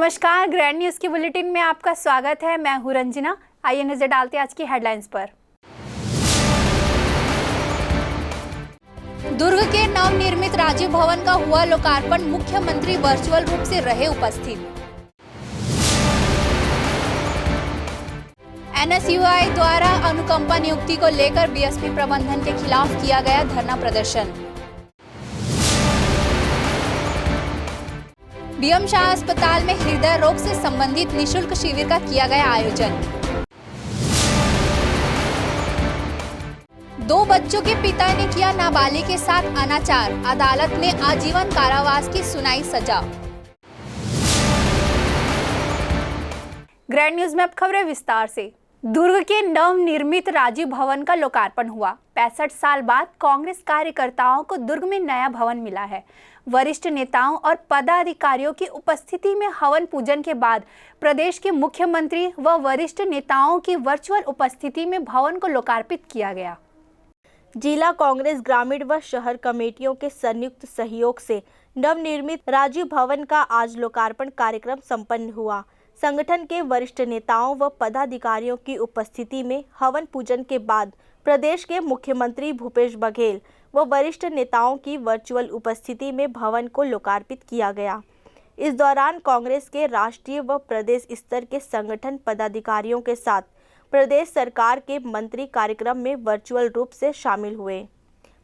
नमस्कार, grand news की bulletin में आपका स्वागत है। मैं हूं रंजना। आइए नजर डालते हैं आज की हेडलाइंस पर। दुर्ग के नवनिर्मित राजीव भवन का हुआ लोकार्पण, मुख्यमंत्री वर्चुअल रूप से रहे उपस्थित। एनएसयूआई द्वारा अनुकंपा नियुक्ति को लेकर बीएसपी प्रबंधन के खिलाफ किया गया धरना प्रदर्शन। बीएम शाह अस्पताल में हृदय रोग से संबंधित निशुल्क शिविर का किया गया आयोजन। 2 बच्चों के पिता ने किया नाबालिग के साथ अनाचार, अदालत ने आजीवन कारावास की सुनाई सजा। ग्रैंड न्यूज में अब खबरें विस्तार से। दुर्ग के नवनिर्मित राजीव भवन का लोकार्पण हुआ। 65 साल बाद कांग्रेस कार्यकर्ताओं को दुर्ग में नया भवन मिला है। वरिष्ठ नेताओं और पदाधिकारियों की उपस्थिति में हवन पूजन के बाद प्रदेश के मुख्यमंत्री व वरिष्ठ नेताओं की वर्चुअल उपस्थिति में भवन को लोकार्पित किया गया। जिला कांग्रेस ग्रामीण व शहर कमेटियों के संयुक्त सहयोग से नवनिर्मित राजीव भवन का आज लोकार्पण कार्यक्रम संपन्न हुआ। संगठन के वरिष्ठ नेताओं व पदाधिकारियों की उपस्थिति में हवन पूजन के बाद प्रदेश के मुख्यमंत्री भूपेश बघेल व वरिष्ठ नेताओं की वर्चुअल उपस्थिति में भवन को लोकार्पित किया गया। इस दौरान कांग्रेस के राष्ट्रीय व प्रदेश स्तर के संगठन पदाधिकारियों के साथ प्रदेश सरकार के मंत्री कार्यक्रम में वर्चुअल रूप से शामिल हुए।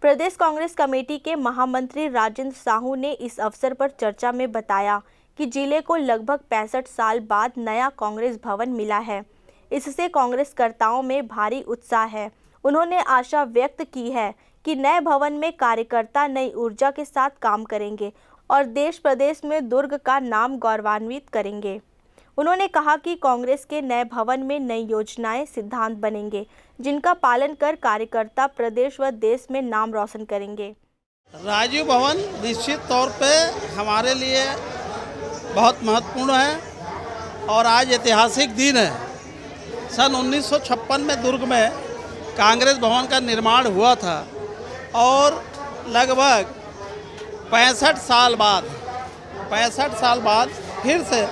प्रदेश कांग्रेस कमेटी के महामंत्री राजेंद्र साहू ने इस अवसर पर चर्चा में बताया कि जिले को लगभग 65 साल बाद नया कांग्रेस भवन मिला है। इससे कांग्रेसकर्ताओं में भारी उत्साह है। उन्होंने आशा व्यक्त की है कि नए भवन में कार्यकर्ता नई ऊर्जा के साथ काम करेंगे और देश प्रदेश में दुर्ग का नाम गौरवान्वित करेंगे। उन्होंने कहा कि कांग्रेस के नए भवन में नई योजनाएं, सिद्धांत बनेंगे, जिनका पालन कर कार्यकर्ता प्रदेश व देश में नाम रोशन करेंगे। राजीव भवन निश्चित तौर पे हमारे लिए बहुत महत्वपूर्ण है और आज ऐतिहासिक दिन है। सन 1956 में दुर्ग में कांग्रेस भवन का निर्माण हुआ था और लगभग 65 साल बाद फिर से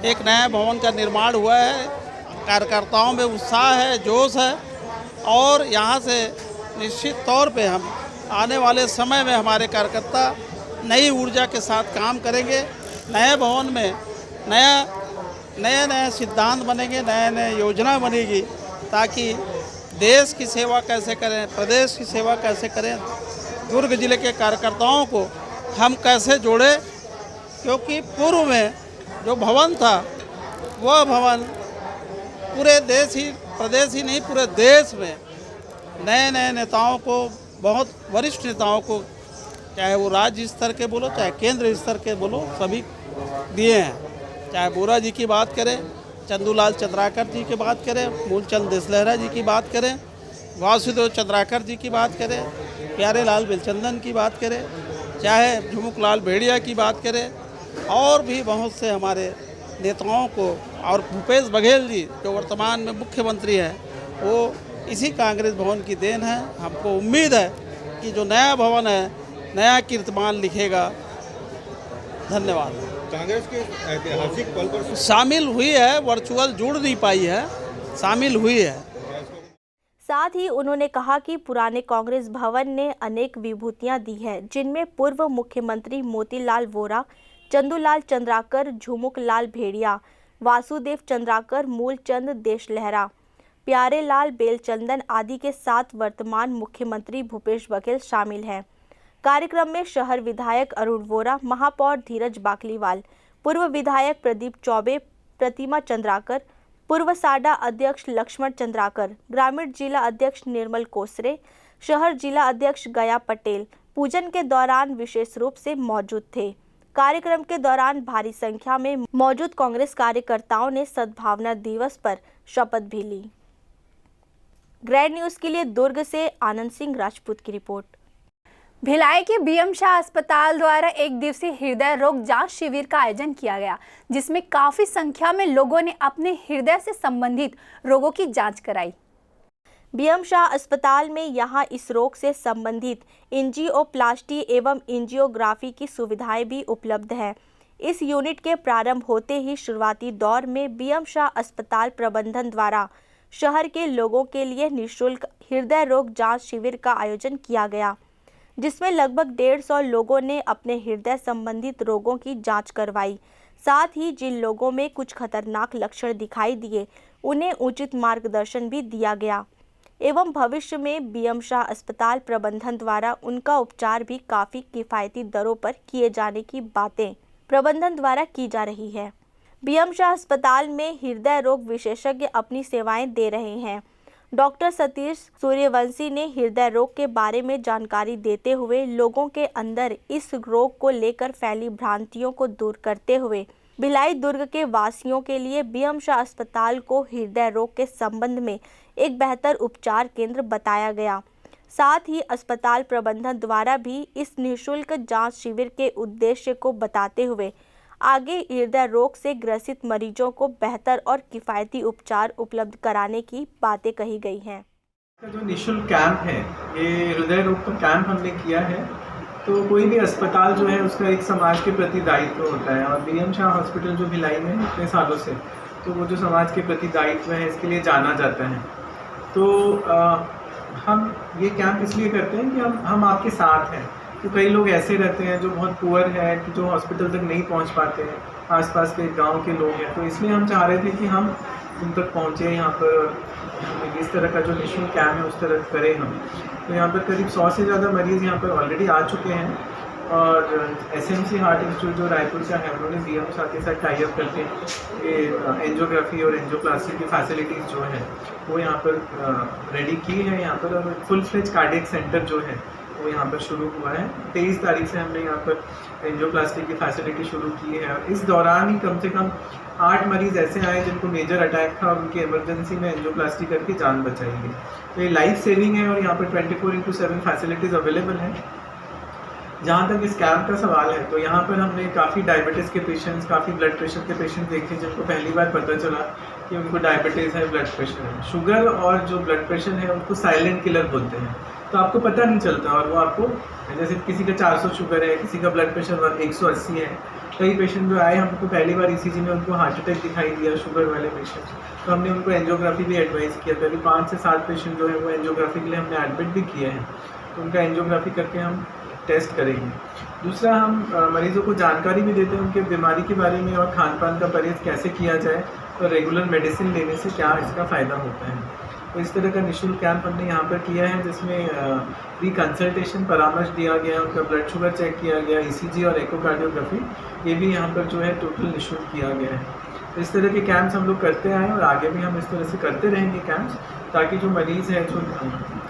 एक नया भवन का निर्माण हुआ है। कार्यकर्ताओं में उत्साह है, जोश है और यहाँ से निश्चित तौर पे हम आने वाले समय में हमारे कार्यकर्ता नई ऊर्जा के साथ काम करेंगे। नए भवन में नए सिद्धांत बनेंगे, नए योजना बनेगी ताकि देश की सेवा कैसे करें, प्रदेश की सेवा कैसे करें, दुर्ग जिले के कार्यकर्ताओं को हम कैसे जोड़ें, क्योंकि पूर्व में जो भवन था वह भवन पूरे देश ही, प्रदेश ही नहीं पूरे देश में नए नेताओं को, बहुत वरिष्ठ नेताओं को, चाहे वो राज्य स्तर के बोलो चाहे केंद्र स्तर के बोलो, सभी दिए हैं। चाहे बोरा जी की बात करें, चंदूलाल चंद्राकर जी की बात करें, मूलचंद देसलहरा जी की बात करें, वासुदेव चंद्राकर जी की बात करें, प्यारे लाल बेलचंदन की बात करें, चाहे झुमुक लाल भेड़िया की बात करें और भी बहुत से हमारे नेताओं को, और भूपेश बघेल जी जो वर्तमान में मुख्यमंत्री हैं, वो इसी कांग्रेस भवन की देन है। हमको उम्मीद है कि जो नया भवन है नया कीर्तिमान लिखेगा। धन्यवाद। कांग्रेस के ऐतिहासिक पल पर शामिल हुई है, वर्चुअल जुड़ नहीं पाई है, शामिल हुई है। साथ ही उन्होंने कहा कि पुराने कांग्रेस भवन ने अनेक विभूतियां दी हैं, जिनमें पूर्व मुख्यमंत्री मोतीलाल वोरा, चंदूलाल चंद्राकर, झुमुक लाल भेड़िया, वासुदेव चंद्राकर, मूलचंद देशलहरा, प्यारे लाल बेलचंदन आदि के साथ वर्तमान मुख्यमंत्री भूपेश बघेल शामिल हैं। कार्यक्रम में शहर विधायक अरुण वोरा, महापौर धीरज बाकलीवाल, पूर्व विधायक प्रदीप चौबे, प्रतिमा चंद्राकर, पूर्व साडा अध्यक्ष लक्ष्मण चंद्राकर, ग्रामीण जिला अध्यक्ष निर्मल कोसरे, शहर जिला अध्यक्ष गया पटेल पूजन के दौरान विशेष रूप से मौजूद थे। कार्यक्रम के दौरान भारी संख्या में मौजूद कांग्रेस कार्यकर्ताओं ने सद्भावना दिवस पर शपथ भी ली। ग्रैंड न्यूज के लिए दुर्ग से आनंद सिंह राजपूत की रिपोर्ट। भिलाई के बीएम शाह अस्पताल द्वारा एक दिवसीय हृदय रोग जांच शिविर का आयोजन किया गया, जिसमें काफी संख्या में लोगों ने अपने हृदय से संबंधित रोगों की जांच कराई। बीएम शाह अस्पताल में यहां इस रोग से संबंधित एंजियोप्लास्टी एवं एंजियोग्राफी की सुविधाएं भी उपलब्ध है। इस यूनिट के प्रारंभ होते ही शुरुआती दौर में बीएम शाह अस्पताल प्रबंधन द्वारा शहर के लोगों के लिए निःशुल्क हृदय रोग जांच शिविर का आयोजन किया गया, जिसमें लगभग 150 लोगों ने अपने हृदय संबंधित रोगों की जांच करवाई। साथ ही जिन लोगों में कुछ खतरनाक लक्षण दिखाई दिए उन्हें उचित मार्गदर्शन भी दिया गया एवं भविष्य में बीएम शाह अस्पताल प्रबंधन द्वारा उनका उपचार भी काफ़ी किफ़ायती दरों पर किए जाने की बातें प्रबंधन द्वारा की जा रही है। बीएम शाह अस्पताल में हृदय रोग विशेषज्ञ अपनी सेवाएं दे रहे हैं। डॉक्टर सतीश सूर्यवंशी ने हृदय रोग के बारे में जानकारी देते हुए लोगों के अंदर इस रोग को लेकर फैली भ्रांतियों को दूर करते हुए भिलाई दुर्ग के वासियों के लिए बीएम शाह अस्पताल को हृदय रोग के संबंध में एक बेहतर उपचार केंद्र बताया गया। साथ ही अस्पताल प्रबंधन द्वारा भी इस निःशुल्क जांच शिविर के उद्देश्य को बताते हुए आगे हृदय रोग से ग्रसित मरीजों को बेहतर और किफ़ायती उपचार उपलब्ध कराने की बातें कही गई हैं। जो निःशुल्क कैंप है, ये हृदय रोग का कैंप हमने किया है। तो कोई भी अस्पताल जो है उसका एक समाज के प्रति दायित्व होता है, और बीएम शाह हॉस्पिटल जो भिलाई में है इतने सालों से, तो वो जो समाज के प्रति दायित्व है इसके लिए जाना जाता है। तो हम ये कैंप इसलिए करते हैं कि हम आपके साथ हैं। तो कई लोग ऐसे रहते हैं जो बहुत पुअर है, कि जो हॉस्पिटल तक नहीं पहुंच पाते हैं, आसपास के गांव के लोग हैं। तो इसलिए हम चाह रहे थे कि हम उन तक पहुंचे, यहाँ पर इस तरह का जो निःशुल्क कैंप है उस तरह करें हम। तो यहाँ पर करीब 100 से ज़्यादा मरीज़ यहाँ पर ऑलरेडी आ चुके हैं, और एसएमसी हार्ट इंस्टीट्यूट जो रायपुर से है उन्होंने बीएम शाह के साथ टाई अप करके ये एंजियोग्राफी और एंजियोप्लास्टी की फैसिलिटीज़ जो है वो यहाँ पर रेडी की है यहाँ पर। और फुल फ्लेज कार्डियक सेंटर जो है वो यहाँ पर शुरू हुआ है। 23 तारीख से हमने यहाँ पर एंजियोप्लास्टी की फैसिलिटी शुरू की है। और इस दौरान ही कम से कम 8 मरीज़ ऐसे आए जिनको मेजर अटैक था, और उनकी इमरजेंसी में एंजियोप्लास्टी करके जान बचाई गई। तो ये लाइफ सेविंग है, और यहाँ पर 24/7 फैसिलिटीज़ अवेलेबल हैं। जहाँ तक इस कैंप का सवाल है, तो यहाँ पर हमने काफ़ी डायबिटीज़ के पेशेंट्स, काफ़ी ब्लड प्रेशर के पेशेंट देखे जिनको पहली बार पता चला कि उनको डायबिटीज़ है, ब्लड प्रेशर है। शुगर और जो ब्लड प्रेशर है उनको साइलेंट किलर बोलते हैं, तो आपको पता नहीं चलता, और वो आपको जैसे किसी का 400 शुगर है, किसी का ब्लड प्रेशर 180 है। कई पेशेंट जो आए हमको पहली बार ईसीजी में उनको हार्ट अटैक दिखाई दिया, शुगर वाले पेशेंट, तो हमने उनको एंजियोग्राफी भी एडवाइस किया। करीब 5 से 7 पेशेंट जो है वो एंजियोग्राफी के लिए हमने एडमिट भी किए हैं, तो उनका एंजियोग्राफी करके हम टेस्ट करेंगे। दूसरा, हम मरीज़ों को जानकारी भी देते हैं उनके बीमारी के बारे में, और खान पान का परहेज़ कैसे किया जाए, और रेगुलर मेडिसिन लेने से क्या इसका फ़ायदा होता है। तो इस तरह का निःशुल्क कैंप हमने यहाँ पर किया है, जिसमें फ्री कंसल्टेशन परामर्श दिया गया, उनका ब्लड शुगर चेक किया गया, ईसीजी और एकोकार्डियोग्राफी ये भी यहाँ पर जो है टोटल निःशुल्क किया गया है। तो इस तरह के कैंप्स हम लोग करते आए, और आगे भी हम इस तरह से करते रहेंगे कैंप्स, ताकि जो मरीज़ हैं जो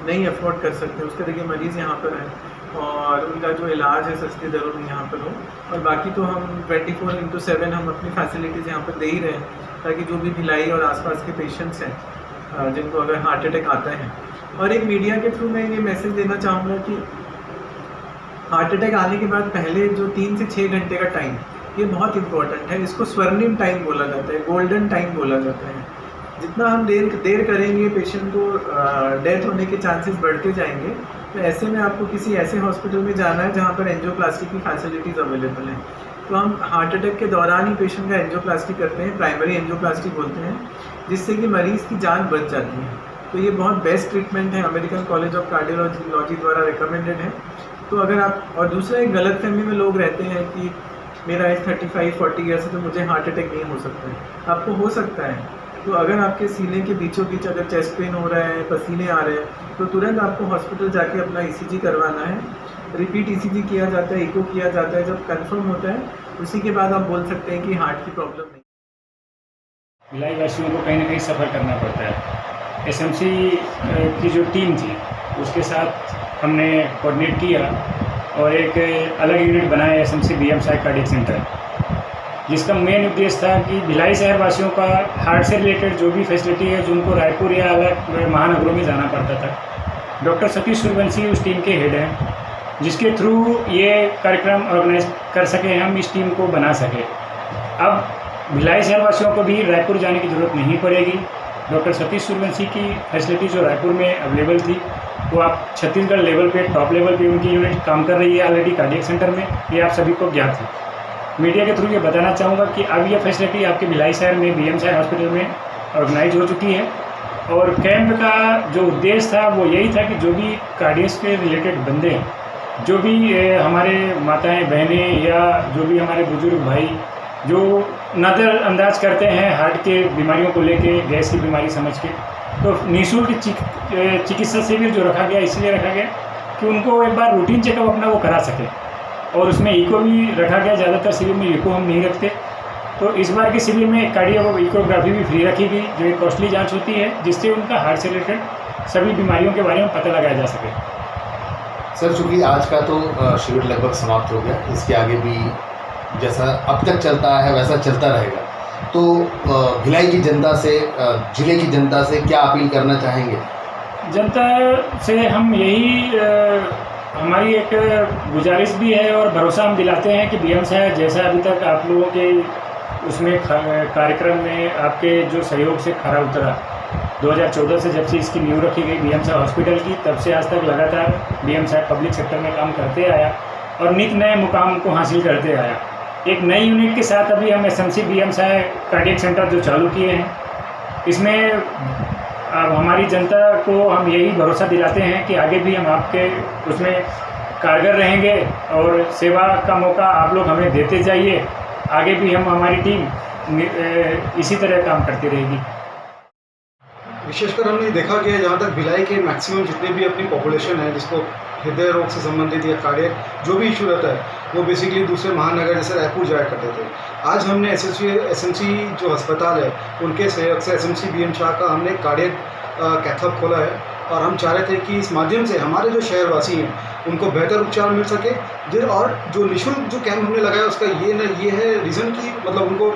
नहीं अफोर्ड कर सकते उस तरह के मरीज़ यहाँ पर आएँ, और उनका जो इलाज है सस्ती दरों में यहाँ पर हो। और बाकी तो हम 24/7 हम अपनी फैसिलिटीज़ यहाँ पर दे ही रहे हैं, ताकि जो भी भिलाई और आसपास के पेशेंट्स हैं जिनको अगर हार्ट अटैक आता है। और एक मीडिया के थ्रू मैं ये मैसेज देना चाहूँगा कि हार्ट अटैक आने के बाद पहले जो 3 से 6 घंटे का टाइम, ये बहुत इंपॉर्टेंट है। इसको स्वर्णिम टाइम बोला जाता है, गोल्डन टाइम बोला जाता है। जितना हम देर करेंगे, पेशेंट को डेथ होने के चांसेस बढ़ते जाएंगे। तो ऐसे में आपको किसी ऐसे हॉस्पिटल में जाना है जहाँ पर एंजियोप्लास्टी की फैसिलिटीज़ अवेलेबल हैं। तो हम हार्ट अटैक के दौरान ही पेशेंट का एंजियोप्लास्टी करते हैं, प्राइमरी एंजियोप्लास्टी बोलते हैं, जिससे कि मरीज़ की जान बच जाती है। तो ये बहुत बेस्ट ट्रीटमेंट है, अमेरिकन कॉलेज ऑफ कार्डियोलॉजी द्वारा रिकमेंडेड है। तो अगर आप, और दूसरा एक गलत फहमी में लोग रहते हैं कि मेरा एज 35-40 ईयर्स है तो मुझे हार्ट अटैक नहीं हो सकता है। आपको हो सकता है। तो अगर आपके सीने के बीचों बीच अगर चेस्ट पेन हो रहा है, पसीने आ रहे हैं, तो तुरंत आपको हॉस्पिटल जाके अपना ईसीजी करवाना है। रिपीट ईसीजी किया जाता है, इको किया जाता है। जब कंफर्म होता है उसी के बाद आप बोल सकते हैं कि हार्ट की प्रॉब्लम नहीं। भिलाई वासियों को कहीं ना कहीं सफ़र करना पड़ता है। एसएमसी की जो टीम थी उसके साथ हमने कोऑर्डिनेट किया और एक अलग यूनिट बनाया SMC BM Shah cardiac centre, जिसका मेन उद्देश्य था कि भिलाई शहर वासियों का हार्ट से रिलेटेड जो भी फैसिलिटी है, जो उनको रायपुर या अलग महानगरों में जाना पड़ता था, डॉक्टर सतीश सूर्यवंशी उस टीम के हेड हैं, जिसके थ्रू ये कार्यक्रम ऑर्गेनाइज कर सके, हम इस टीम को बना सके। अब भिलाई शहर वासियों को भी रायपुर जाने की ज़रूरत नहीं पड़ेगी। डॉक्टर सतीश सूर्यवंशी की फैसिलिटी जो रायपुर में अवेलेबल थी, वो आप छत्तीसगढ़ लेवल पे, टॉप लेवल पे उनकी यूनिट काम कर रही है ऑलरेडी कार्डियक सेंटर में, ये आप सभी को ज्ञात है। मीडिया के थ्रू ये बताना चाहूँगा कि अब ये फैसिलिटी आपके भिलाई शहर में BMSI हॉस्पिटल में ऑर्गेनाइज हो चुकी है। और कैंप का जो उद्देश्य था वो यही था कि जो भी कार्डियक के रिलेटेड बंदे, जो भी हमारे माताएं बहनें या जो भी हमारे बुजुर्ग भाई जो नज़रअंदाज करते हैं हार्ट के बीमारियों को लेके, गैस की बीमारी समझ के, तो निःशुल्क चिकित्सा शिविर जो रखा गया इसलिए रखा गया कि उनको एक बार रूटीन चेकअप अपना वो करा सके। और उसमें इको भी रखा गया, ज़्यादातर शिविर में इको हम नहीं रखते। तो इस बार के शिविर में कार्डियो इकोग्राफी भी फ्री रखी गई, जो एक कॉस्टली जांच होती है जिससे उनका हार्ट से रिलेटेड सभी बीमारियों के बारे में पता लगाया जा सके। सर, चूँकि आज का तो शिविर लगभग समाप्त हो गया, इसके आगे भी जैसा अब तक चलता है वैसा चलता रहेगा, तो भिलाई की जनता से, जिले की जनता से क्या अपील करना चाहेंगे? जनता से हम यही हमारी एक गुजारिश भी है और भरोसा हम दिलाते हैं कि BMSI जैसा अभी तक आप लोगों के उसमें कार्यक्रम में आपके जो सहयोग से खरा उतरा, 2014 से जब से इसकी नींव रखी गई BMSI हॉस्पिटल की, तब से आज तक लगातार BMSI पब्लिक सेक्टर में काम करते आया और नित नए मुकाम को हासिल करते आया। एक नई यूनिट के साथ अभी हम SMC BMSI कार्डियक सेंटर जो चालू किए हैं, इसमें अब हमारी जनता को हम यही भरोसा दिलाते हैं कि आगे भी हम आपके उसमें कारगर रहेंगे और सेवा का मौका आप लोग हमें देते जाइए। आगे भी हमारी टीम इसी तरह काम करती रहेगी। विशेषकर हमने देखा कि जहाँ तक भिलाई के मैक्सिमम जितने भी अपनी पॉपुलेशन है जिसको हृदय रोग से संबंधित या कार्डियक जो भी इशू रहता है, वो बेसिकली दूसरे महानगर जैसे रायपुर जाया करते थे। आज हमने SMC जो अस्पताल है उनके सहयोग से SMC BMSI का हमने कार्डियक कैथलैब खोला है और हम चाह रहे थे कि इस माध्यम से हमारे जो शहरवासी हैं उनको बेहतर उपचार मिल सके। और जो निःशुल्क जो कैंप हमने लगाया उसका ये है रीज़न कि मतलब उनको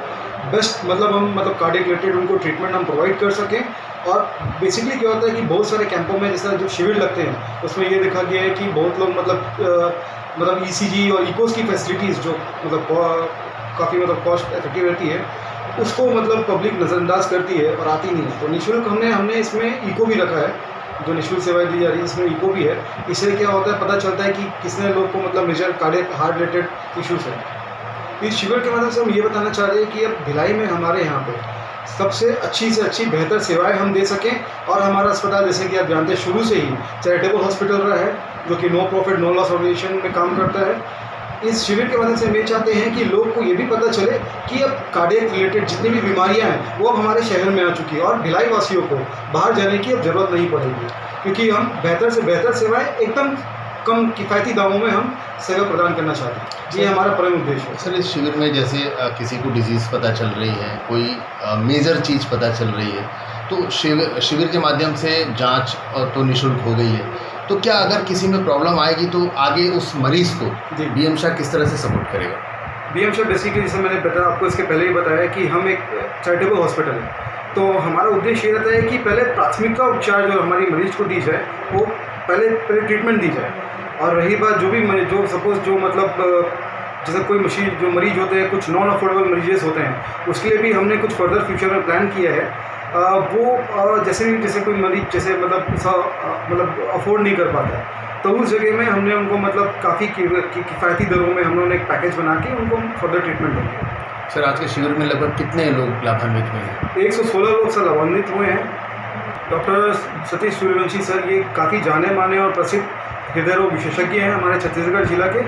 बेस्ट हम कार्डियक रिलेटेड उनको ट्रीटमेंट हम प्रोवाइड कर सकें। और बेसिकली क्या होता है कि बहुत सारे कैंपों में जैसा जो शिविर लगते हैं उसमें ये देखा गया है कि बहुत लोग मतलब ECG और इकोस की फैसिलिटीज़ जो काफ़ी कॉस्ट इफेक्टिव रहती है उसको पब्लिक नज़रअंदाज करती है और आती नहीं है। तो निःशुल्क हमने इसमें इको भी रखा है, जो निःशुल्क सेवाएं दी जा रही है इसमें इको भी है। इससे क्या होता है, पता चलता है कि किसने लोग को major cardiac heart related issues है। इस शिविर के माध्यम से हम ये बताना चाह रहे हैं कि अब भिलाई में हमारे यहाँ पे सबसे अच्छी से अच्छी बेहतर सेवाएं हम दे सकें। और हमारा अस्पताल जैसे कि आप जानते हैं शुरू से ही चैरिटेबल हॉस्पिटल रहा है जो कि no profit no loss organisation में काम करता है। इस शिविर के माध्यम से हम ये चाहते हैं कि लोग को ये भी पता चले कि अब कार्डियक रिलेटेड जितनी भी बीमारियां हैं वो अब हमारे शहर में आ चुकी है और भिलाई वासियों को बाहर जाने की अब ज़रूरत नहीं पड़ेगी, क्योंकि हम बेहतर से बेहतर सेवाएं एकदम कम किफ़ायती दामों में हम सेवा प्रदान करना चाहते हैं। ये हमारा परम उद्देश्य है। सर, इस शिविर में जैसे किसी को डिजीज़ पता चल रही है, कोई मेजर चीज़ पता चल रही है, तो शिविर के माध्यम से जांच तो निःशुल्क हो गई है, तो क्या अगर किसी में प्रॉब्लम आएगी तो आगे उस मरीज़ को BMSI किस तरह से सपोर्ट करेगा? BMSI बेसिकली जैसे मैंने बताया आपको इसके पहले ही बताया कि हम एक चैरिटेबल हॉस्पिटल है, तो हमारा उद्देश्य ये रहता है कि पहले प्राथमिकता उपचार जो हमारी मरीज को दी जाए वो पहले ट्रीटमेंट दी जाए। और रही बात जो सपोज जो जैसे कोई मरीज होते हैं, कुछ नॉन अफोर्डेबल मरीजेस होते हैं, उसके लिए भी हमने कुछ फर्दर फ्यूचर में प्लान किया है। वो जैसे कोई मरीज जैसे अफोर्ड नहीं कर पाता है तो उस जगह में हमने उनको काफ़ी किफ़ायती दरों में हम लोगों ने एक पैकेज बना के उनको फर्दर ट्रीटमेंट देंगे। सर, आज के शिविर में लगभग कितने लोग लाभान्वित हुए हैं? 116 लोग सर लाभान्वित हुए हैं। डॉक्टर सतीश सूर्यवंशी सर ये काफ़ी जाने माने और प्रसिद्ध हृदय रोग विशेषज्ञ हैं हमारे छत्तीसगढ़ जिला के,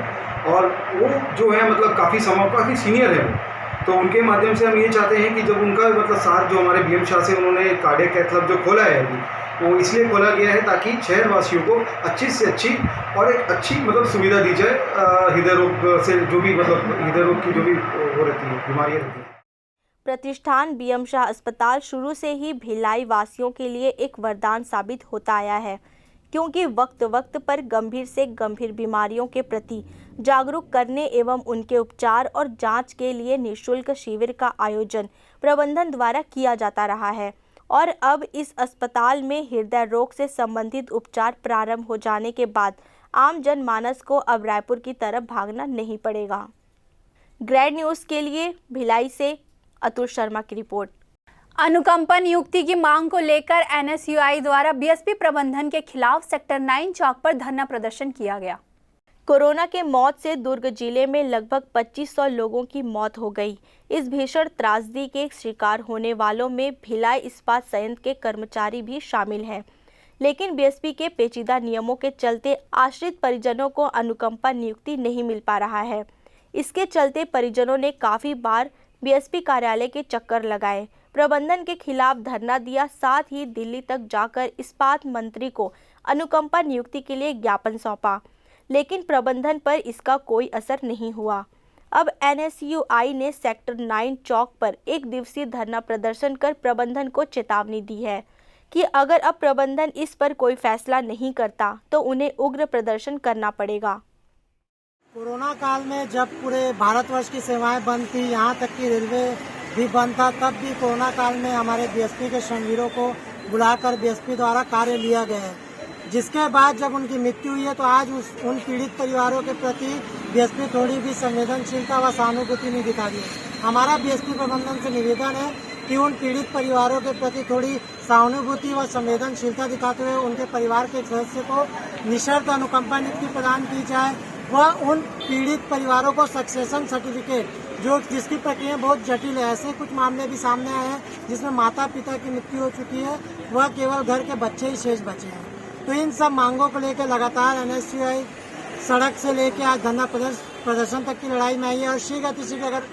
और वो जो है काफ़ी सीनियर है। तो उनके माध्यम से हम ये चाहते हैं कि जब उनका साथ जो हमारे BMSI से उन्होंने कार्डियक कैथलैब जो खोला है अभी, वो इसलिए खोला गया है ताकि शहरवासियों को अच्छी से अच्छी और एक अच्छी सुविधा दी जाए हृदय रोग से जो भी हृदय रोग की जो भी वो रहती है बीमारियाँ रहती हैं। प्रतिष्ठान BMSI अस्पताल शुरू से ही भिलाई वासियों के लिए एक वरदान साबित होता आया है, क्योंकि वक्त वक्त पर गंभीर से गंभीर बीमारियों के प्रति जागरूक करने एवं उनके उपचार और जांच के लिए निःशुल्क शिविर का आयोजन प्रबंधन द्वारा किया जाता रहा है। और अब इस अस्पताल में हृदय रोग से संबंधित उपचार प्रारंभ हो जाने के बाद आम जनमानस को अब रायपुर की तरफ भागना नहीं पड़ेगा। ग्रैंड न्यूज़ के लिए भिलाई से अतुल शर्मा की रिपोर्ट। अनुकंपा नियुक्ति की मांग को लेकर NSUI द्वारा BSP प्रबंधन के खिलाफ सेक्टर 9 चौक पर धरना प्रदर्शन किया गया। कोरोना के मौत से दुर्ग जिले में लगभग 2500 लोगों की मौत हो गई। इस भीषण त्रासदी के शिकार होने वालों में भिलाई इस्पात संयंत्र के कर्मचारी भी शामिल हैं। लेकिन बीएसपी के पेचीदा नियमों के चलते आश्रित परिजनों को अनुकंपा नियुक्ति नहीं मिल पा रहा है। इसके चलते परिजनों ने काफ़ी बार बीएसपी कार्यालय के चक्कर लगाए, प्रबंधन के खिलाफ धरना दिया, साथ ही दिल्ली तक जाकर इस्पात मंत्री को अनुकंपा नियुक्ति के लिए ज्ञापन सौंपा, लेकिन प्रबंधन पर इसका कोई असर नहीं हुआ। अब एनएसयूआई ने सेक्टर 9 चौक पर एक दिवसीय धरना प्रदर्शन कर प्रबंधन को चेतावनी दी है कि अगर अब प्रबंधन इस पर कोई फैसला नहीं करता तो उन्हें उग्र प्रदर्शन करना पड़ेगा। कोरोना काल में जब पूरे भारतवर्ष की सेवाएं बंद थी, यहाँ तक कि रेलवे भी बंद था, तब भी कोरोना काल में हमारे बीएसपी के श्रमवीरों को बुलाकर बीएसपी द्वारा कार्य लिया गया है, जिसके बाद जब उनकी मृत्यु हुई है तो आज उन पीड़ित परिवारों के प्रति बीएसपी थोड़ी भी संवेदनशीलता व सहानुभूति नहीं दिखा रही है। हमारा बीएसपी प्रबंधन से निवेदन है कि उन पीड़ित परिवारों के प्रति थोड़ी सहानुभूति व संवेदनशीलता दिखाते हुए उनके परिवार के सदस्य को निःशर्त अनुकंपा नियुक्ति प्रदान की जाए व उन पीड़ित परिवारों को सक्सेशन सर्टिफिकेट जिसकी प्रक्रिया बहुत जटिल है, ऐसे कुछ मामले भी सामने आए हैं जिसमें माता पिता की मृत्यु हो चुकी है, वह केवल घर के बच्चे ही शेष बचे हैं। तो इन सब मांगों को लेकर लगातार एनएसयूआई सड़क से लेकर आज धरना प्रदर्शन तक की लड़ाई में आई है और शीघ्र अगर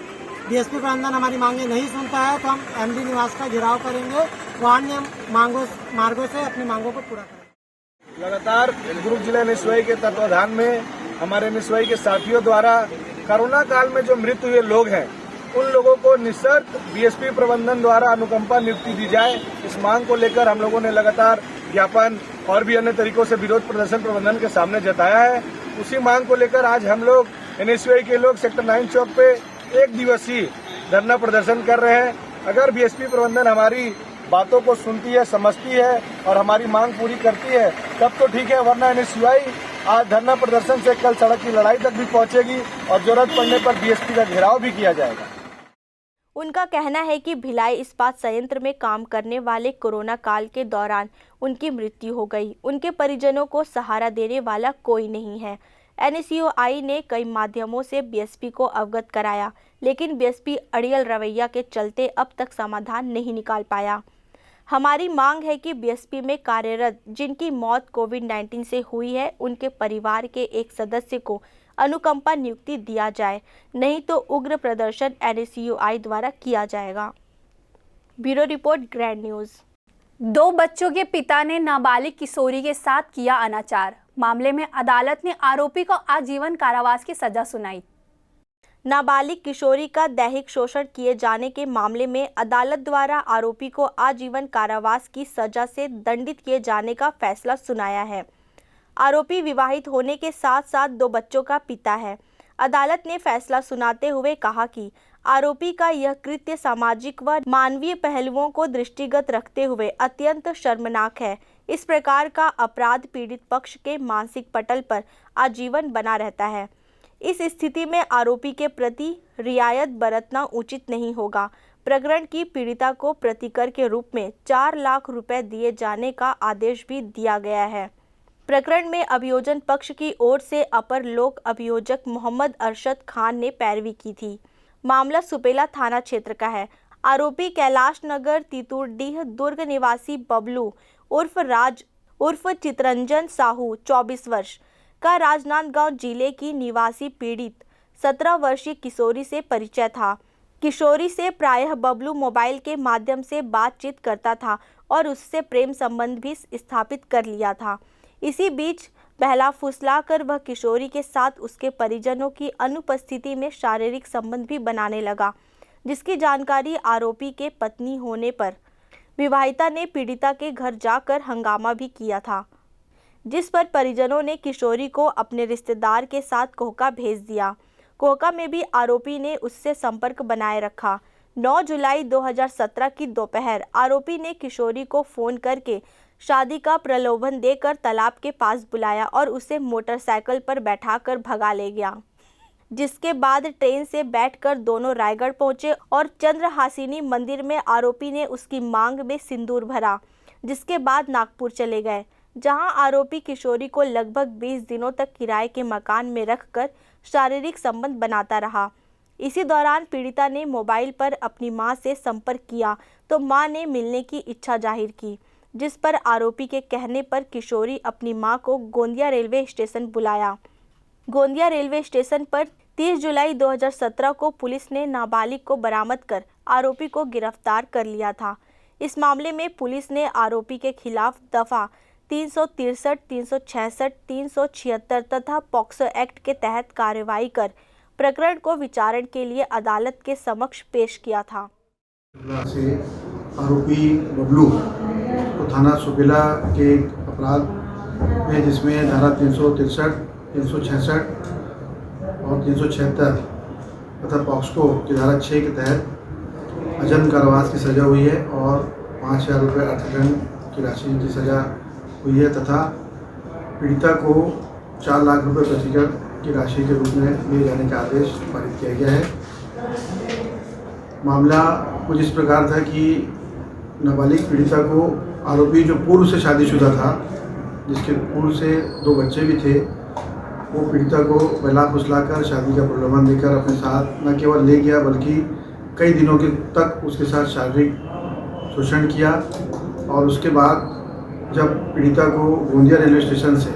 बीएसपी प्रबंधन हमारी मांगे नहीं सुनता है तो हम एमडी निवास का घेराव करेंगे व अन्य मार्गों से अपनी मांगों को पूरा करेंगे। लगातार दुर्ग जिला एनएसयूआई के तत्वाधान में हमारे एनएसयूआई के साथियों द्वारा कोरोना काल में जो मृत हुए लोग हैं उन लोगों को निःशर्त बीएसपी प्रबंधन द्वारा अनुकंपा नियुक्ति दी जाए, इस मांग को लेकर हम लोगों ने लगातार ज्ञापन और भी अन्य तरीकों से विरोध प्रदर्शन प्रबंधन के सामने जताया है। उसी मांग को लेकर आज हम लोग एनएसयूआई के लोग सेक्टर 9 चौक पे एक दिवसीय धरना प्रदर्शन कर रहे हैं। अगर बीएसपी प्रबंधन हमारी बातों को सुनती है, समझती है और हमारी मांग पूरी करती है तब तो ठीक है, वरना एनएसयूआई आज धरना प्रदर्शन से कल सड़क की लड़ाई तक भी पहुंचेगी और जरूरत पड़ने पर बीएसपी का घेराव भी किया जाएगा। उनका कहना है कि भिलाई इस्पात संयंत्र में काम करने वाले कोरोना काल के दौरान उनकी मृत्यु हो गई। उनके परिजनों को सहारा देने वाला कोई नहीं है। एनएसयूआई ने कई माध्यमों से बीएसपी को अवगत कराया, लेकिन बीएसपी अड़ियल रवैया के चलते अब तक समाधान नहीं निकाल पाया। हमारी मांग है कि बीएसपी में कार्यरत जिनकी मौत कोविड-19 से हुई है, उनके परिवार के एक सदस्य को अनुकंपा नियुक्ति दिया जाए, नहीं तो उग्र प्रदर्शन एनएसयूआई द्वारा किया जाएगा। Bureau report, grand news. 2 बच्चों के पिता ने नाबालिग किशोरी के साथ किया अनाचार। मामले में अदालत ने आरोपी को आजीवन कारावास की सजा सुनाई। नाबालिग किशोरी का दैहिक शोषण किए जाने के मामले में अदालत द्वारा आरोपी को आजीवन कारावास की सजा से दंडित किए जाने का फैसला सुनाया है। आरोपी विवाहित होने के साथ साथ 2 बच्चों का पिता है। अदालत ने फैसला सुनाते हुए कहा कि आरोपी का यह कृत्य सामाजिक व मानवीय पहलुओं को दृष्टिगत रखते हुए अत्यंत शर्मनाक है। इस प्रकार का अपराध पीड़ित पक्ष के मानसिक पटल पर आजीवन बना रहता है। इस स्थिति में आरोपी के प्रति रियायत बरतना उचित नहीं होगा। प्रकरण की पीड़िता को प्रतिकर के रूप में 4 लाख रुपए दिए जाने का आदेश भी दिया गया है। प्रकरण में अभियोजन पक्ष की ओर से अपर लोक अभियोजक मोहम्मद अरशद खान ने पैरवी की थी। मामला सुपेला थाना क्षेत्र का है। आरोपी कैलाश नगर तीतुरडीह दुर्ग निवासी बबलू उर्फ राज उर्फ चितरंजन साहू 24 वर्ष का राजनांदगांव जिले की निवासी पीड़ित 17 वर्षीय किशोरी से परिचय था। किशोरी से प्रायः बबलू मोबाइल के माध्यम से बातचीत करता था और उससे प्रेम संबंध भी स्थापित कर लिया था। इसी बीच बहला फुसलाकर वह किशोरी के साथ उसके परिजनों की अनुपस्थिति में शारीरिक संबंध भी बनाने लगा, जिसकी जानकारी आरोपी के पत्नी होने पर विवाहिता ने पीड़िता के घर जाकर हंगामा भी किया था, जिस पर परिजनों ने किशोरी को अपने रिश्तेदार के साथ कोहका भेज दिया। कोहका में भी आरोपी ने उससे संपर्क बनाए रखा। 9 जुलाई 2017 की दोपहर आरोपी ने किशोरी को फ़ोन करके शादी का प्रलोभन देकर तालाब के पास बुलाया और उसे मोटरसाइकिल पर बैठाकर भगा ले गया, जिसके बाद ट्रेन से बैठकर दोनों रायगढ़ पहुंचे और चंद्रहासिनी मंदिर में आरोपी ने उसकी मांग में सिंदूर भरा, जिसके बाद नागपुर चले गए। जहां आरोपी किशोरी को लगभग 20 दिनों तक किराए के मकान में रखकर शारीरिक संबंध बनाता रहा। इसी दौरान पीड़िता ने मोबाइल पर अपनी मां से संपर्क किया तो मां ने मिलने की इच्छा जाहिर की, जिस पर आरोपी के कहने पर किशोरी अपनी मां को गोंदिया रेलवे स्टेशन बुलाया। गोंदिया रेलवे स्टेशन पर 30 जुलाई 2017 को पुलिस ने नाबालिग को बरामद कर आरोपी को गिरफ्तार कर लिया था। इस मामले में पुलिस ने आरोपी के खिलाफ दफा 363, 366, 376 तथा पॉक्सो एक्ट के तहत कार्रवाई कर प्रकरण को विचारण के लिए अदालत के समक्ष पेश किया था। से आरोपी बबलू को थाना सुपेला के अपराध में, जिसमें धारा 363, 366 और 376 तथा पॉक्सो की धारा 6 के तहत अजन्म कारावास की सज़ा हुई है और 5,000 रुपये अर्थदंड की राशि की सज़ा हुई है तथा पीड़िता को 4 लाख रुपये प्रतिकर की राशि के रूप में लिए जाने का आदेश पारित किया गया है। मामला कुछ इस प्रकार था कि नाबालिग पीड़िता को आरोपी जो पूर्व से शादीशुदा था, जिसके पूर्व से 2 बच्चे भी थे, वो पीड़िता को बहला फुसलाकर शादी का प्रलोभन देकर अपने साथ न केवल ले गया बल्कि कई दिनों के तक उसके साथ शारीरिक शोषण किया। और उसके बाद जब पीड़िता को गोंदिया रेलवे स्टेशन से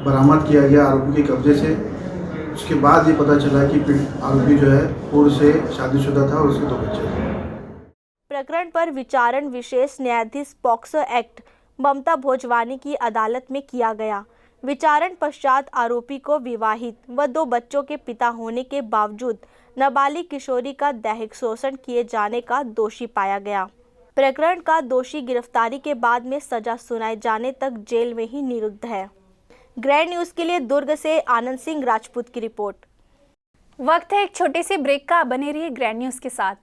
बरामद किया गया आरोपी के कब्जे से, उसके बाद ये पता चला कि आरोपी जो है पूर्व से शादीशुदा था और उसके 2 बच्चे थे। प्रकरण पर विचारण विशेष न्यायाधीश पॉक्सो एक्ट ममता भोजवानी की अदालत में किया गया। विचारण पश्चात आरोपी को विवाहित व 2 बच्चों के पिता होने के बावजूद नाबालिग किशोरी का दैहिक शोषण किए जाने का दोषी पाया गया। प्रकरण का दोषी गिरफ्तारी के बाद में सजा सुनाए जाने तक जेल में ही निरुद्ध है। ग्रैंड न्यूज़ के लिए दुर्ग से आनंद सिंह राजपूत की रिपोर्ट। वक्त है एक छोटे से ब्रेक का, बने रहिए ग्रैंड न्यूज़ के साथ।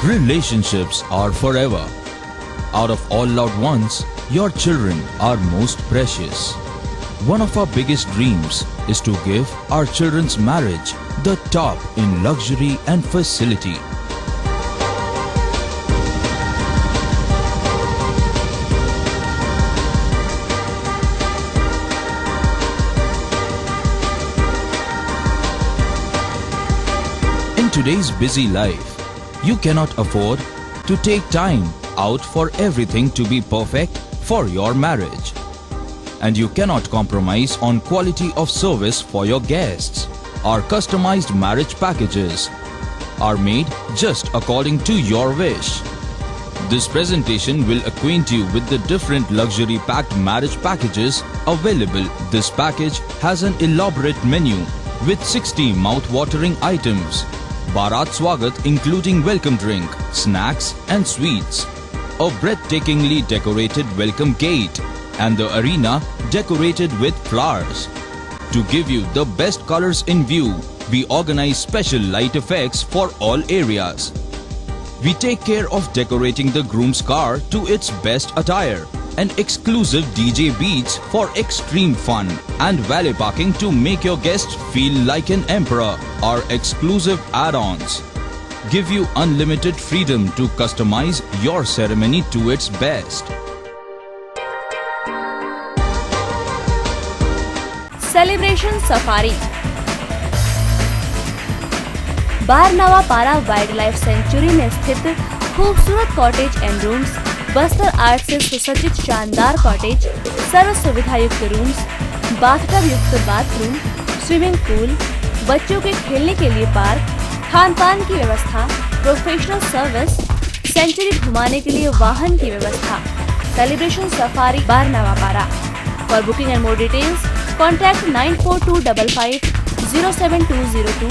Relationships are forever. Out of all loved ones, your children are most precious. One of our biggest dreams is to give our children's marriage the top in luxury and facility. In today's busy life, you cannot afford to take time out for everything to be perfect for your marriage. And you cannot compromise on quality of service for your guests. Our customized marriage packages are made just according to your wish. This presentation will acquaint you with the different luxury packed marriage packages available. This package has an elaborate menu with 60 mouth-watering items. Bharat Swagat including welcome drink, snacks and sweets. A breathtakingly decorated welcome gate and the arena decorated with flowers. To give you the best colors in view, we organize special light effects for all areas. We take care of decorating the groom's car to its best attire and exclusive DJ beats for extreme fun and valet parking to make your guests feel like an emperor. Our exclusive add-ons give you unlimited freedom to customize your ceremony to its best. Celebration safari Barnawapara wildlife sanctuary में स्थित खूबसूरत cottage and rooms, Bastar art से सुसज्जित शानदार cottage, सर्व सुविधा युक्त rooms, bathtub युक्त बाथरूम, स्विमिंग पूल, बच्चों के खेलने के लिए पार्क, खान पान की व्यवस्था, प्रोफेशनल सर्विस, सेंचुरी घुमाने के लिए वाहन की व्यवस्था। सेलिब्रेशन सफारी बारनावा पारा। For booking and more details contact 9425507202।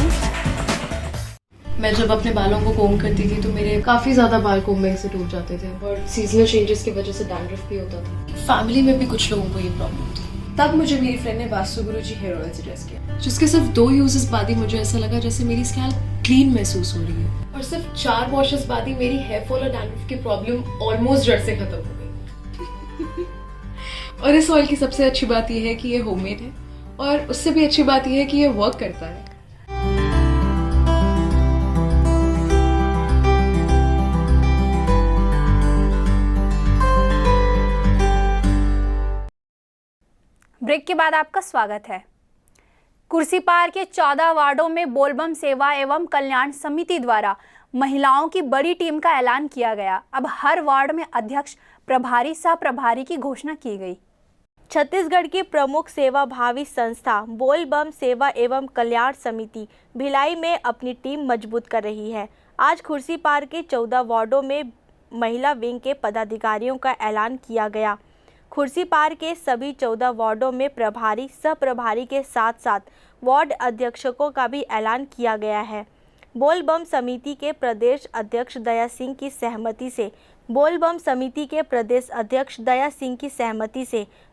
मैं जब अपने बालों को कोम करती थी तो मेरे काफ़ी ज़्यादा बाल कोम्बिंग से टूट जाते थे और सीजनल चेंजेस की वजह से डैंड्रफ भी होता था। फैमिली में भी कुछ लोगों को ये प्रॉब्लम थी। तब मुझे मेरी फ्रेंड ने वास्तु गुरुजी हेयर ऑयल सजेस्ट किया, जिसके सिर्फ 2 यूजेस बाद ही मुझे ऐसा लगा जैसे मेरी स्कैल्प क्लीन महसूस हो रही है और सिर्फ 4 वॉशेस बाद ही मेरी हेयर फॉल और डैंड्रफ की प्रॉब्लम ऑलमोस्ट जड़ से खत्म हो गई। और इस ऑयल की सबसे अच्छी बात यह है कि ये होममेड है, और उससे भी अच्छी बात यह है कि ये वर्क करता है। ब्रेक के बाद आपका स्वागत है। कुर्सीपार के 14 वार्डों में बोलबम सेवा एवं कल्याण समिति द्वारा महिलाओं की बड़ी टीम का ऐलान किया गया। अब हर वार्ड में अध्यक्ष, प्रभारी, सह प्रभारी की घोषणा की गई। छत्तीसगढ़ की प्रमुख सेवा भावी संस्था बोलबम सेवा एवं कल्याण समिति भिलाई में अपनी टीम मजबूत कर रही है। आज खुर्सीपार के 14 वार्डों में महिला विंग के पदाधिकारियों का ऐलान किया गया। खुर्सीपार के सभी 14 वार्डों में प्रभारी, सह प्रभारी के साथ साथ वार्ड अध्यक्षों का भी ऐलान किया गया है। बोलबम समिति के प्रदेश अध्यक्ष दया सिंह की सहमति से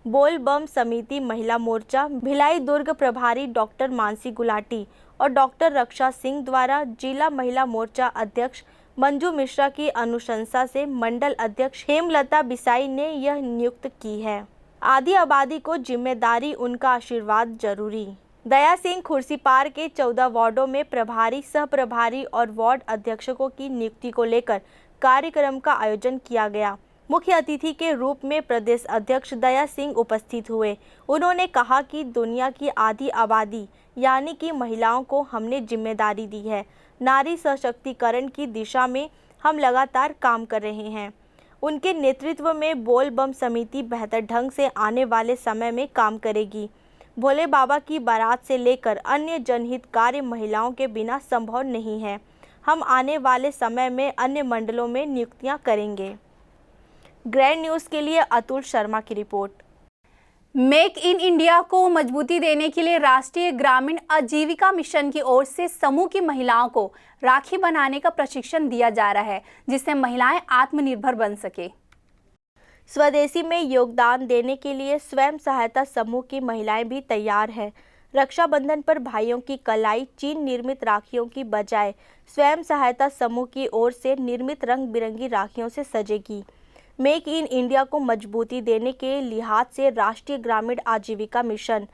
बोलबम समिति महिला मोर्चा भिलाई दुर्ग प्रभारी डॉक्टर मानसी गुलाटी और डॉक्टर रक्षा सिंह द्वारा जिला महिला मोर्चा अध्यक्ष मंजू मिश्रा की अनुशंसा से मंडल अध्यक्ष हेमलता बिसाई ने यह नियुक्त की है। आधी आबादी को जिम्मेदारी, उनका आशीर्वाद जरूरी। दया सिंह खुर्सीपार के 14 वार्डों में प्रभारी, सह प्रभारी और वार्ड अध्यक्षों की नियुक्ति को लेकर कार्यक्रम का आयोजन किया गया। मुख्य अतिथि के रूप में प्रदेश अध्यक्ष दया सिंह उपस्थित हुए। उन्होंने कहा कि दुनिया की आधी आबादी यानी कि महिलाओं को हमने जिम्मेदारी दी है। नारी सशक्तिकरण की दिशा में हम लगातार काम कर रहे हैं। उनके नेतृत्व में बोलबम समिति बेहतर ढंग से आने वाले समय में काम करेगी। भोले बाबा की बारात से लेकर अन्य जनहित कार्य महिलाओं के बिना संभव नहीं है। हम आने वाले समय में अन्य मंडलों में नियुक्तियां करेंगे। ग्रैंड न्यूज़ के लिए अतुल शर्मा की रिपोर्ट। मेक इन इंडिया को मजबूती देने के लिए राष्ट्रीय ग्रामीण आजीविका मिशन की ओर से समूह की महिलाओं को राखी बनाने का प्रशिक्षण दिया जा रहा है, जिससे महिलाएं आत्मनिर्भर बन सके। स्वदेशी में योगदान देने के लिए स्वयं सहायता समूह की महिलाएं भी तैयार हैं। रक्षाबंधन पर भाइयों की कलाई चीन निर्मित राखियों की बजाय स्वयं सहायता समूह की ओर से निर्मित रंग बिरंगी राखियों से सजेगी। मेक इन इंडिया को मजबूती देने के लिहाज से राष्ट्रीय ग्रामीण आजीविका मिशन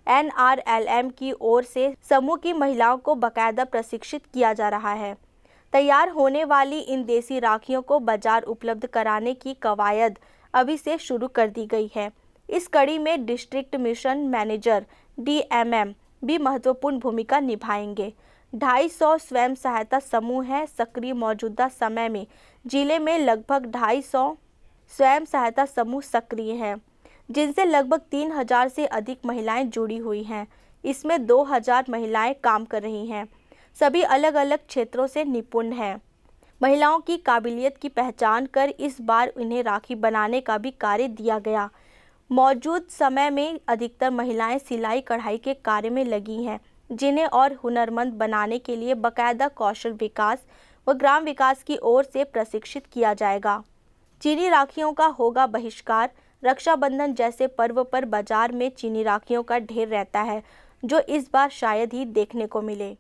NRLM की ओर से समूह की महिलाओं को बाकायदा प्रशिक्षित किया जा रहा है। तैयार होने वाली इन देसी राखियों को बाजार उपलब्ध कराने की कवायद अभी से शुरू कर दी गई है। इस कड़ी में डिस्ट्रिक्ट मिशन मैनेजर DMM भी महत्वपूर्ण भूमिका निभाएंगे। 250 स्वयं सहायता समूह हैं सक्रिय। मौजूदा समय में जिले में लगभग 250 स्वयं सहायता समूह सक्रिय हैं, जिनसे लगभग 3000 से अधिक महिलाएं जुड़ी हुई हैं। इसमें 2000 महिलाएं काम कर रही हैं। सभी अलग अलग क्षेत्रों से निपुण हैं। महिलाओं की काबिलियत की पहचान कर इस बार उन्हें राखी बनाने का भी कार्य दिया गया। मौजूद समय में अधिकतर महिलाएं सिलाई कढ़ाई के कार्य में लगी हैं, जिन्हें और हुनरमंद बनाने के लिए बाकायदा कौशल विकास व ग्राम विकास की ओर से प्रशिक्षित किया जाएगा। चीनी राखियों का होगा बहिष्कार। रक्षाबंधन जैसे पर्व पर बाजार में चीनी राखियों का ढेर रहता है, जो इस बार शायद ही देखने को मिले।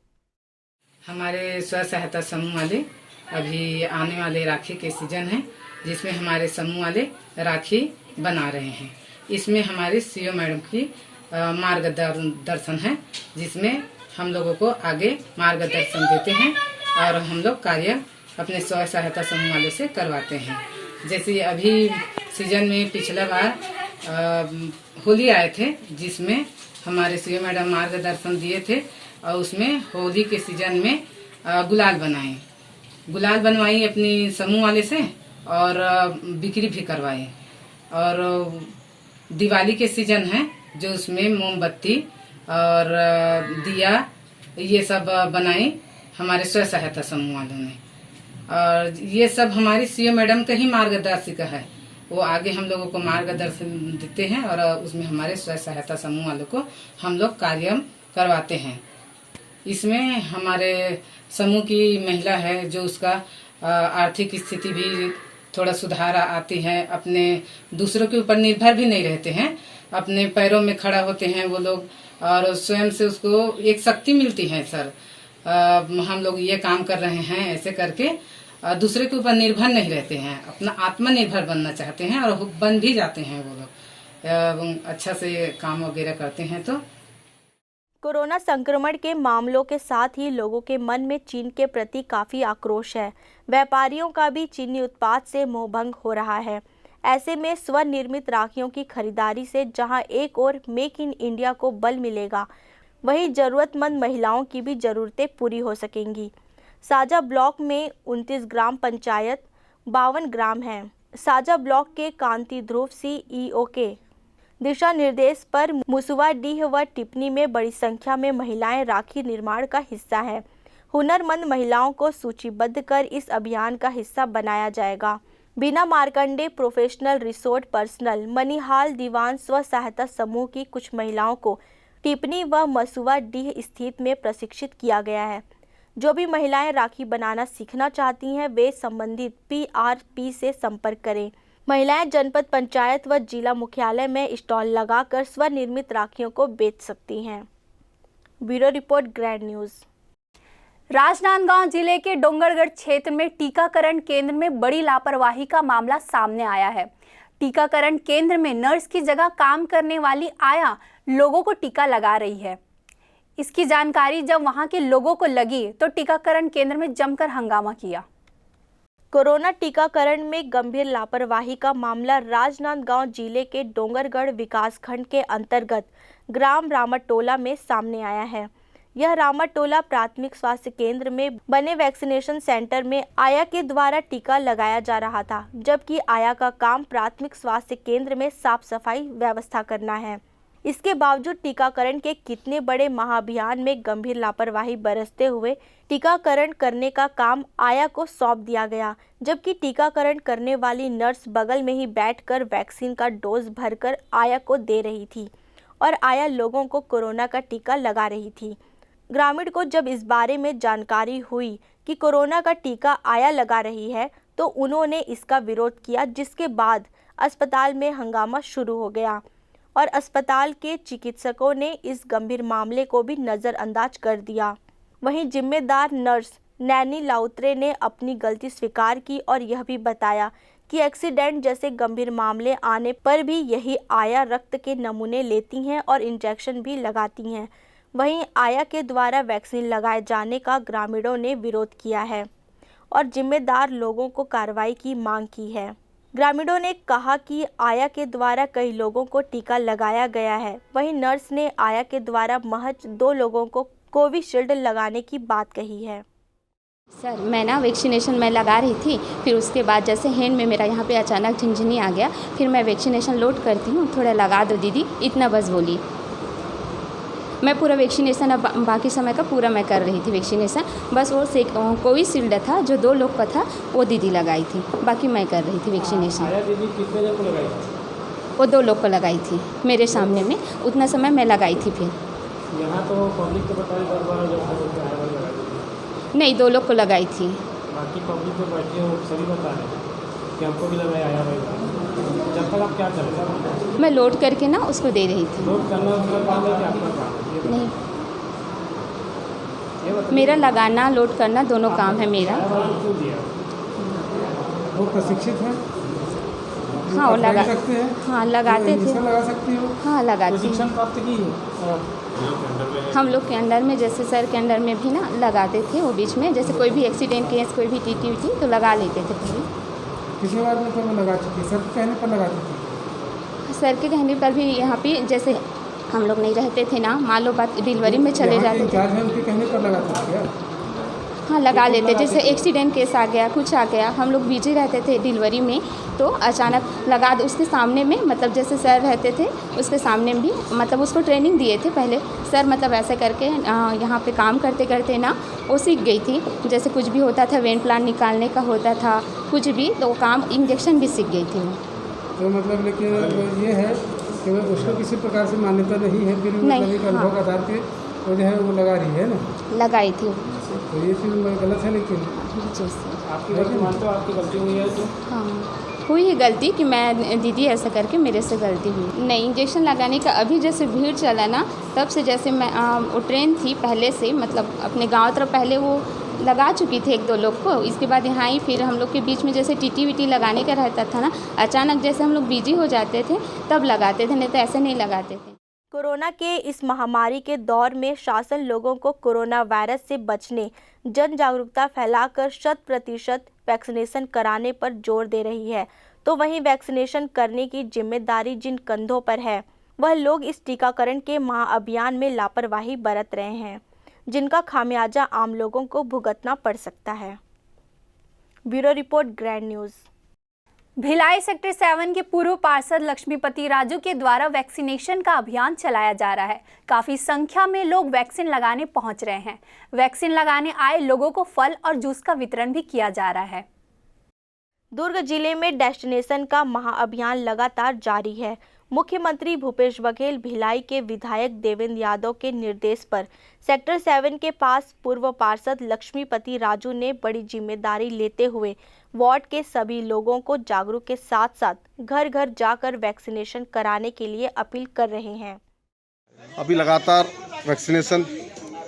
हमारे स्व सहायता समूह वाले अभी आने वाले राखी के सीजन है, जिसमें हमारे समूह वाले राखी बना रहे हैं। इसमें हमारी CO मैडम की मार्गदर्शन है, जिसमें हम लोगों को आगे मार्गदर्शन देते हैं और हम लोग कार्य अपने स्व सहायता समूह वाले से करवाते हैं। जैसे अभी सीजन में पिछला बार होली आए थे, जिसमें हमारे CO मैडम मार्गदर्शन दिए थे और उसमें होली के सीजन में गुलाल बनवाई अपनी समूह वाले से और बिक्री भी करवाई। और दिवाली के सीजन है जो उसमें मोमबत्ती और दिया ये सब बनाई हमारे स्व सहायता समूह वालों ने। और ये सब हमारी CO मैडम का ही मार्गदर्शिका है, वो आगे हम लोगों को मार्गदर्शन देते हैं और उसमें हमारे स्व सहायता समूह वालों को हम लोग कार्य करवाते हैं। इसमें हमारे समूह की महिला है जो उसका आर्थिक स्थिति भी थोड़ा सुधार आती है, अपने दूसरों के ऊपर निर्भर भी नहीं रहते हैं, अपने पैरों में खड़ा होते हैं वो लोग और स्वयं से उसको एक शक्ति मिलती है। सर हम लोग ये काम कर रहे हैं ऐसे करके दूसरे के ऊपर निर्भर नहीं रहते हैं, अपना आत्मनिर्भर बनना चाहते हैं और बन भी जाते हैं वो लोग। अच्छा से काम वगैरह करते हैं। तो कोरोना संक्रमण के मामलों के साथ ही लोगों के मन में चीन के प्रति काफ़ी आक्रोश है। व्यापारियों का भी चीनी उत्पाद से मोहभंग हो रहा है। ऐसे में स्वनिर्मित राखियों की खरीदारी से जहां एक ओर मेक इन इंडिया को बल मिलेगा, वहीं ज़रूरतमंद महिलाओं की भी ज़रूरतें पूरी हो सकेंगी। साजा ब्लॉक में 29 ग्राम पंचायत 52 ग्राम हैं। साजा ब्लॉक के कांति ध्रुव CEO के दिशा निर्देश पर मुसवाडीह व टिप्पणी में बड़ी संख्या में महिलाएं राखी निर्माण का हिस्सा हैं। हुनरमंद महिलाओं को सूचीबद्ध कर इस अभियान का हिस्सा बनाया जाएगा। बिना मार्कंडे प्रोफेशनल रिसोर्ट पर्सनल मनिहाल दीवान स्व सहायता समूह की कुछ महिलाओं को टिप्पणी व मसुवाडीह स्थित में प्रशिक्षित किया गया है। जो भी महिलाएं राखी बनाना सीखना चाहती हैं वे संबंधित PRP से संपर्क करें। महिलाएं जनपद पंचायत व जिला मुख्यालय में स्टॉल लगाकर स्वनिर्मित राखियों को बेच सकती हैं। Bureau report grand news. Rajnandgaon जिले के डोंगरगढ़ क्षेत्र में टीकाकरण केंद्र में बड़ी लापरवाही का मामला सामने आया है। टीकाकरण केंद्र में नर्स की जगह काम करने वाली आया लोगों को टीका लगा रही है। इसकी जानकारी जब वहां के लोगों को लगी तो टीकाकरण केंद्र में जमकर हंगामा किया। कोरोना टीकाकरण में गंभीर लापरवाही का मामला राजनांदगांव जिले के डोंगरगढ़ विकासखंड के अंतर्गत ग्राम रामाटोला में सामने आया है। यह रामाटोला प्राथमिक स्वास्थ्य केंद्र में बने वैक्सीनेशन सेंटर में आया के द्वारा टीका लगाया जा रहा था, जबकि आया का काम प्राथमिक स्वास्थ्य केंद्र में साफ सफाई व्यवस्था करना है। इसके बावजूद टीकाकरण के कितने बड़े महाअभियान में गंभीर लापरवाही बरतते हुए टीकाकरण करने का काम आया को सौंप दिया गया, जबकि टीकाकरण करने वाली नर्स बगल में ही बैठकर वैक्सीन का डोज भरकर आया को दे रही थी और आया लोगों को कोरोना का टीका लगा रही थी। ग्रामीण को जब इस बारे में जानकारी हुई कि कोरोना का टीका आया लगा रही है तो उन्होंने इसका विरोध किया, जिसके बाद अस्पताल में हंगामा शुरू हो गया और अस्पताल के चिकित्सकों ने इस गंभीर मामले को भी नज़रअंदाज कर दिया। वहीं जिम्मेदार नर्स नैनी लाउत्रे ने अपनी गलती स्वीकार की और यह भी बताया कि एक्सीडेंट जैसे गंभीर मामले आने पर भी यही आया रक्त के नमूने लेती हैं और इंजेक्शन भी लगाती हैं। वहीं आया के द्वारा वैक्सीन लगाए जाने का ग्रामीणों ने विरोध किया है और जिम्मेदार लोगों को कार्रवाई की मांग की है। ग्रामीणों ने कहा कि आया के द्वारा कई लोगों को टीका लगाया गया है। वहीं नर्स ने आया के द्वारा महज 2 लोगों को कोविशील्ड लगाने की बात कही है। सर मैं ना वैक्सीनेशन मैं लगा रही थी, फिर उसके बाद जैसे हैंड में मेरा यहाँ पे अचानक झिनझिनी आ गया, फिर मैं वैक्सीनेशन लोड करती हूँ, थोड़ा लगा दो दीदी, इतना बस बोली। मैं पूरा वैक्सीनेशन अब बाकी समय का पूरा मैं कर रही थी वैक्सीनेशन, बस वो कोविशील्ड था जो 2 लोग का था वो दीदी लगाई थी, बाकी मैं कर रही थी वैक्सीनेशन। दीदी कितने लोग को लगाई थी? वो 2 लोग को लगाई थी मेरे सामने में, उतना समय मैं लगाई थी। फिर यहाँ तो पब्लिक को बताया नहीं, 2 लोग को लगाई थी। बाकी पब्लिक को बैठे हो सभी बता रहे कि हमको भी लगाया आया भाई। जब तक आप क्या कर रहे थे? मैं लोड करके ना उसको दे रही थी। लोड करना उसका काम है कि आपका काम? नहीं, मेरा लगाना लोड करना दोनों काम है मेरा। वो प्रशिक्षित है? हाँ वो लगा सकते हैं? हाँ लगाते थे। लगा सकती हो? हाँ लगाती। प्रशिक्षण प्राप्त की है? हम लोग के अंडर में, जैसे सर के अंडर में भी ना लगाते थे वो बीच में, जैसे कोई भी एक्सीडेंट केस कोई भी टीटी थी तो लगा लेते थे पहले। किसी बार में तो मैं लगा चुकी, सर के कहने पर लगाती थी? सर के कहने पर भी यहाँ पे जैसे हम लोग नहीं रहते थे ना, मान लो बात डिलीवरी में चले जाते थे, उनके कहने पर लगाते थे क्या? हाँ लगा लेते। जैसे एक्सीडेंट केस आ गया, कुछ आ गया, हम लोग बिजी रहते थे डिलीवरी में तो अचानक लगा दो उसके सामने में, मतलब जैसे सर रहते थे उसके सामने भी, मतलब उसको ट्रेनिंग दिए थे पहले सर, मतलब ऐसे करके यहाँ पे काम करते करते ना वो सीख गई थी। जैसे कुछ भी होता था, वेन प्लान निकालने का होता था कुछ भी, तो वो काम इंजेक्शन भी सीख गई थी वो। तो मतलब लेकिन ये है कि उसको किसी प्रकार से मान्यता नहीं है, फिर मतलब अनुभव के आधार पे वो जो है वो लगा रही है ना? लगाई थी। तो ये चीज़ गलत है, लेकिन आपकी गलती मानते हो? आपकी गलती हुई है तो? हाँ हुई है गलती कि मैं दीदी ऐसा करके मेरे से गलती हुई। नहीं, इंजेक्शन लगाने का अभी जैसे भीड़ चला ना, तब से जैसे मैं वो ट्रेन थी पहले से, मतलब अपने गांव तरफ पहले वो लगा चुकी थी 1-2 लोग को। इसके बाद यहाँ ही फिर हम लोग के बीच में जैसे टीटी वीटी लगाने का रहता था ना, अचानक जैसे हम लोग बिजी हो जाते थे तब लगाते थे, नहीं तो ऐसे नहीं लगाते थे। कोरोना के इस महामारी के दौर में शासन लोगों को कोरोना वायरस से बचने जन जागरूकता फैलाकर 100% वैक्सीनेशन कराने पर जोर दे रही है, तो वहीं वैक्सीनेशन करने की जिम्मेदारी जिन कंधों पर है वह लोग इस टीकाकरण के महाअभियान में लापरवाही बरत रहे हैं, जिनका खामियाजा आम लोगों को भुगतना पड़ सकता है। Bureau report, grand news. Bhilai sector 7 के पूर्व पार्षद लक्ष्मीपति राजू के द्वारा वैक्सीनेशन का अभियान चलाया जा रहा है। काफी संख्या में लोग वैक्सीन लगाने पहुंच रहे हैं। वैक्सीन लगाने आए लोगों को फल और जूस का वितरण भी किया जा रहा है। दुर्ग जिले में वैक्सीनेशन का महाअभियान लगातार जारी है। मुख्यमंत्री भूपेश बघेल भिलाई के विधायक देवेंद्र यादव के निर्देश पर सेक्टर 7 के पास पूर्व पार्षद लक्ष्मीपति राजू ने बड़ी जिम्मेदारी लेते हुए वार्ड के सभी लोगों को जागरूक के साथ साथ घर घर जाकर वैक्सीनेशन कराने के लिए अपील कर रहे हैं। अभी लगातार वैक्सीनेशन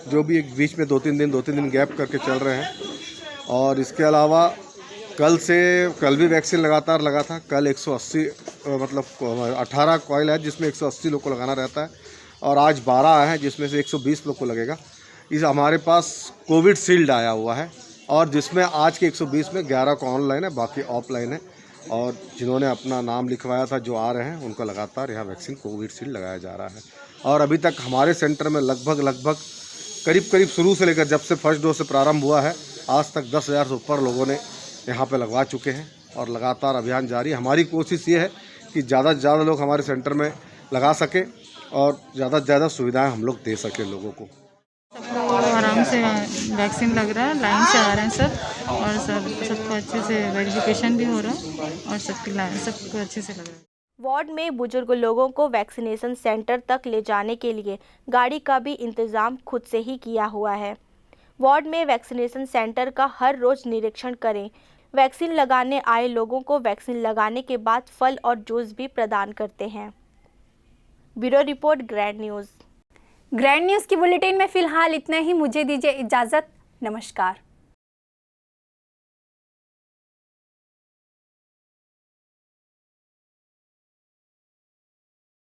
जो भी एक बीच में 2-3 दिन गैप करके चल रहे हैं, और इसके अलावा कल भी वैक्सीन लगातार लगा था। कल 180 मतलब 18 कॉइल है जिसमें 180 लोग को लगाना रहता है, और आज 12 हैं जिसमें से 120 लोग को लगेगा। इस हमारे पास कोविड शील्ड आया हुआ है, और जिसमें आज के 120 में 11 को ऑनलाइन है, बाकी ऑफलाइन है। और जिन्होंने अपना नाम लिखवाया था जो आ रहे हैं उनको लगातार यहाँ वैक्सीन कोविड शील्ड लगाया जा रहा है। और अभी तक हमारे सेंटर में लगभग करीब शुरू से लेकर जब से फर्स्ट डोज से प्रारंभ हुआ है आज तक 10,000 से ऊपर लोगों ने यहाँ पे लगवा चुके हैं, और लगातार अभियान जारी है। हमारी कोशिश ये है कि ज़्यादा से ज़्यादा लोग हमारे सेंटर में लगा सकें और ज़्यादा से ज़्यादा सुविधाएं हम लोग दे सकें लोगों को। सब लोग आराम से वैक्सीन लग रहा है, लाइन से आ रहे हैं सब, और सबको अच्छे से वेरिफिकेशन भी हो रहा है, और सबको अच्छे से लग रहा है। वार्ड में बुजुर्ग लोगों को वैक्सीनेशन सेंटर तक ले जाने के लिए गाड़ी का भी इंतजाम खुद से ही किया हुआ है। वार्ड में वैक्सीनेशन सेंटर का हर रोज निरीक्षण करें। वैक्सीन लगाने आए लोगों को वैक्सीन लगाने के बाद फल और जूस भी प्रदान करते हैं। Bureau report, grand news. Grand news की बुलेटिन में फिलहाल इतना ही। मुझे दीजिए इजाज़त। नमस्कार।